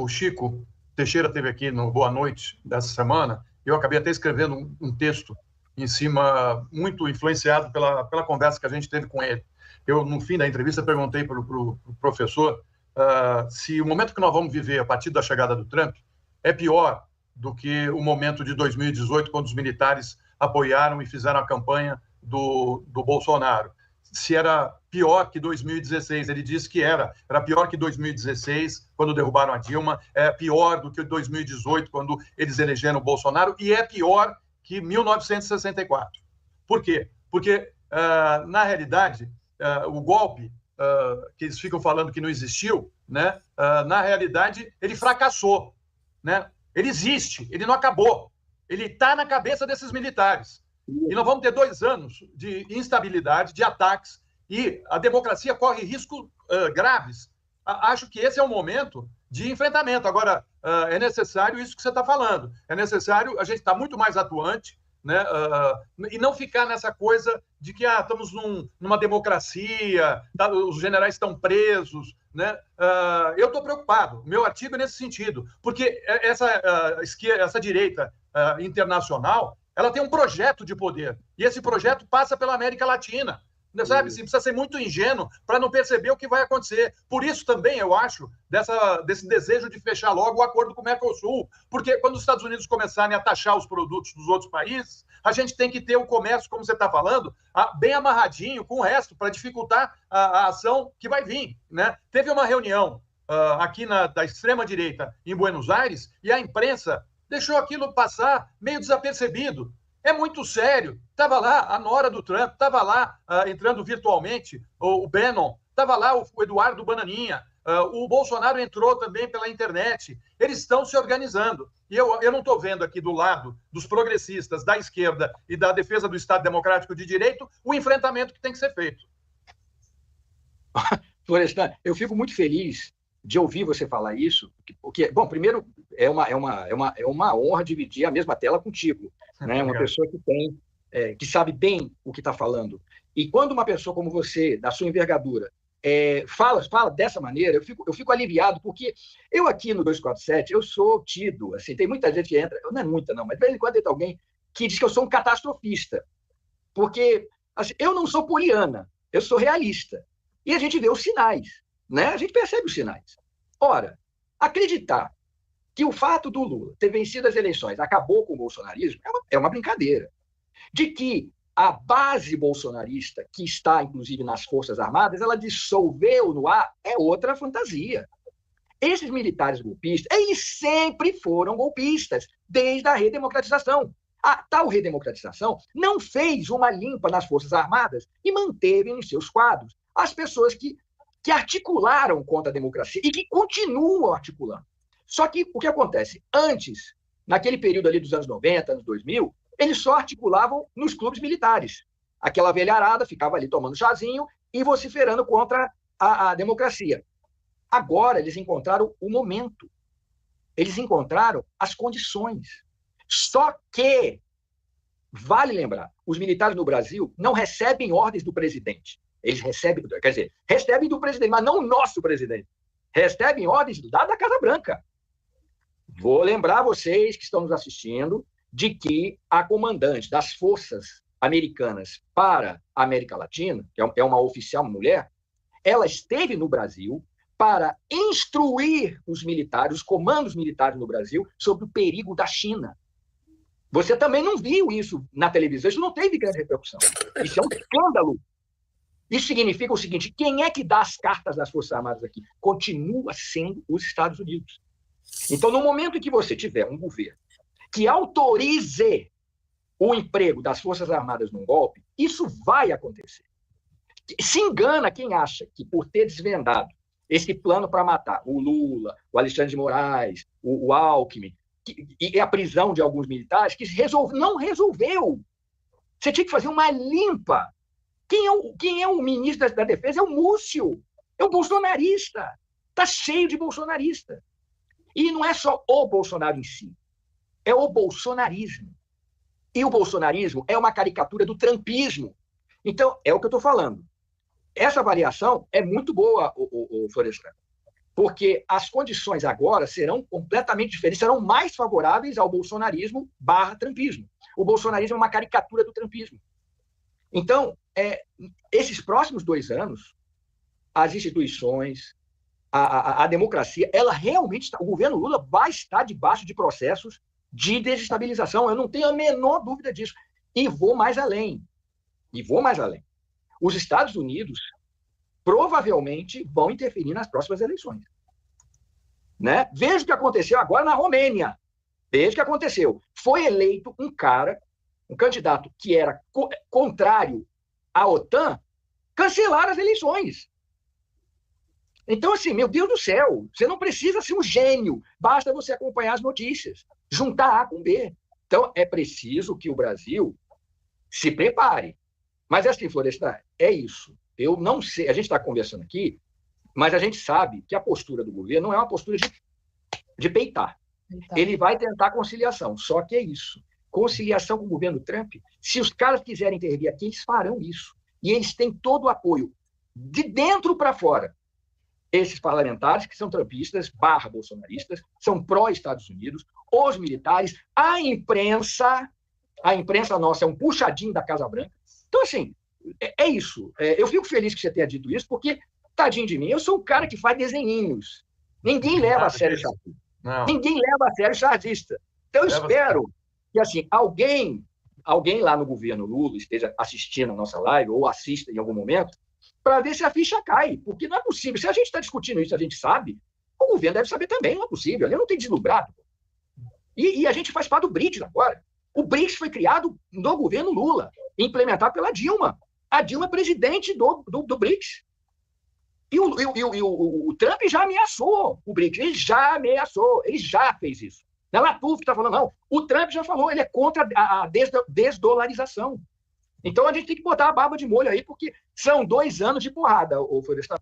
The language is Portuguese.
o Chico Teixeira esteve aqui no Boa Noite dessa semana, eu acabei até escrevendo um texto em cima, muito influenciado pela conversa que a gente teve com ele. Eu, no fim da entrevista, perguntei para o professor se o momento que nós vamos viver a partir da chegada do Trump é pior do que o momento de 2018, quando os militares apoiaram e fizeram a campanha do Bolsonaro. Se era pior que 2016, ele disse que era pior que 2016, quando derrubaram a Dilma, é pior do que 2018, quando eles elegeram o Bolsonaro, e é pior que 1964. Por quê? Porque, na realidade, o golpe, que eles ficam falando que não existiu, né? Na realidade, ele fracassou, né? Ele existe, ele não acabou. Ele está na cabeça desses militares. E nós vamos ter 2 anos de instabilidade, de ataques, e a democracia corre riscos graves. Acho que esse é o momento de enfrentamento. Agora, é necessário isso que você está falando. É necessário a gente estar muito mais atuante, né? E não ficar nessa coisa de que estamos numa democracia, os generais estão presos, né? Eu estou preocupado. Meu artigo é nesse sentido, porque essa direita internacional, ela tem um projeto de poder, e esse projeto passa pela América Latina. Sabe? Você precisa ser muito ingênuo para não perceber o que vai acontecer. Por isso também, eu acho, desse desejo de fechar logo o acordo com o Mercosul. Porque quando os Estados Unidos começarem a taxar os produtos dos outros países, a gente tem que ter o comércio, como você está falando, bem amarradinho com o resto, para dificultar a ação que vai vir, né? Teve uma reunião aqui da extrema-direita em Buenos Aires, e a imprensa deixou aquilo passar meio desapercebido. É muito sério. Estava lá a nora do Trump, estava lá entrando virtualmente o Bannon, estava lá o Eduardo Bananinha, o Bolsonaro entrou também pela internet. Eles estão se organizando. E eu não estou vendo aqui do lado dos progressistas, da esquerda e da defesa do Estado Democrático de Direito o enfrentamento que tem que ser feito. Florestan, eu fico muito feliz de ouvir você falar isso, porque, bom, primeiro, é uma honra dividir a mesma tela contigo, né? Uma pessoa que sabe bem o que está falando. E quando uma pessoa como você, da sua envergadura, fala dessa maneira, eu fico aliviado, porque eu aqui no 247, eu sou tido, assim, tem muita gente que entra, não é muita não, mas de vez em quando entra alguém que diz que eu sou um catastrofista, porque assim, eu não sou poliana, eu sou realista. E a gente vê os sinais, né? A gente percebe os sinais. Ora, acreditar que o fato do Lula ter vencido as eleições acabou com o bolsonarismo é uma brincadeira. De que a base bolsonarista, que está, inclusive, nas Forças Armadas, ela dissolveu no ar, é outra fantasia. Esses militares golpistas, eles sempre foram golpistas, desde a redemocratização. A tal redemocratização não fez uma limpa nas Forças Armadas e manteve em seus quadros as pessoas que articularam contra a democracia e que continuam articulando. Só que o que acontece? Antes, naquele período ali dos anos 90, anos 2000, eles só articulavam nos clubes militares. Aquela velharada ficava ali tomando chazinho e vociferando contra a democracia. Agora eles encontraram o momento. Eles encontraram as condições. Só que, vale lembrar, os militares no Brasil não recebem ordens do presidente. Eles recebem do presidente, mas não o nosso presidente. Recebem ordens da Casa Branca. Vou lembrar vocês que estão nos assistindo de que a comandante das forças americanas para a América Latina, que é uma oficial, uma mulher, ela esteve no Brasil para instruir os militares, os comandos militares no Brasil, sobre o perigo da China. Você também não viu isso na televisão, isso não teve grande repercussão. Isso é um escândalo. Isso significa o seguinte: quem é que dá as cartas das Forças Armadas aqui? Continua sendo os Estados Unidos. Então, no momento em que você tiver um governo que autorize o emprego das Forças Armadas num golpe, isso vai acontecer. Se engana quem acha que, por ter desvendado esse plano para matar o Lula, o Alexandre de Moraes, o Alckmin, e a prisão de alguns militares, que não resolveu. Você tinha que fazer uma limpa. Quem é o ministro da Defesa? É o Múcio. É o bolsonarista. Está cheio de bolsonarista. E não é só o Bolsonaro em si. É o bolsonarismo. E o bolsonarismo é uma caricatura do trumpismo. Então, é o que eu estou falando. Essa avaliação é muito boa, Florestan. porque as condições agora serão completamente diferentes, serão mais favoráveis ao bolsonarismo / trumpismo. O bolsonarismo é uma caricatura do trumpismo. Então, esses próximos 2 anos, as instituições, a democracia, ela realmente está, o governo Lula vai estar debaixo de processos de desestabilização. Eu não tenho a menor dúvida disso. E vou mais além. Os Estados Unidos provavelmente vão interferir nas próximas eleições. Né? Veja o que aconteceu agora na Romênia. Veja o que aconteceu. Foi eleito um candidato que era contrário à OTAN, cancelaram as eleições. Então, assim, meu Deus do céu, você não precisa ser um gênio, basta você acompanhar as notícias, juntar A com B. Então, é preciso que o Brasil se prepare. Mas, assim, Florestan, é isso. Eu não sei, a gente está conversando aqui, mas a gente sabe que a postura do governo não é uma postura de peitar. Ele vai tentar conciliação, só que é isso. Conciliação com o governo Trump, se os caras quiserem intervir aqui, eles farão isso. E eles têm todo o apoio, de dentro para fora. Esses parlamentares, que são trumpistas / bolsonaristas, são pró-Estados Unidos, os militares, a imprensa nossa é um puxadinho da Casa Branca. Então, assim, é isso. Eu fico feliz que você tenha dito isso, porque, tadinho de mim, eu sou um cara que faz desenhinhos. Ninguém leva a sério chargista. Ninguém leva a sério chargista. Então, eu espero que, assim, alguém lá no governo Lula esteja assistindo a nossa live, ou assista em algum momento, para ver se a ficha cai. Porque não é possível. Se a gente está discutindo isso, a gente sabe, o governo deve saber também, não é possível. Ali não tem deslumbrado. E a gente faz parte do BRICS agora. O BRICS foi criado no governo Lula, implementado pela Dilma. A Dilma é presidente do BRICS. E o Trump já ameaçou o BRICS. Ele já fez isso. Não é Latuf que está falando, não. O Trump já falou, ele é contra a desdolarização. Então a gente tem que botar a barba de molho aí, porque são 2 anos de porrada, Florestan.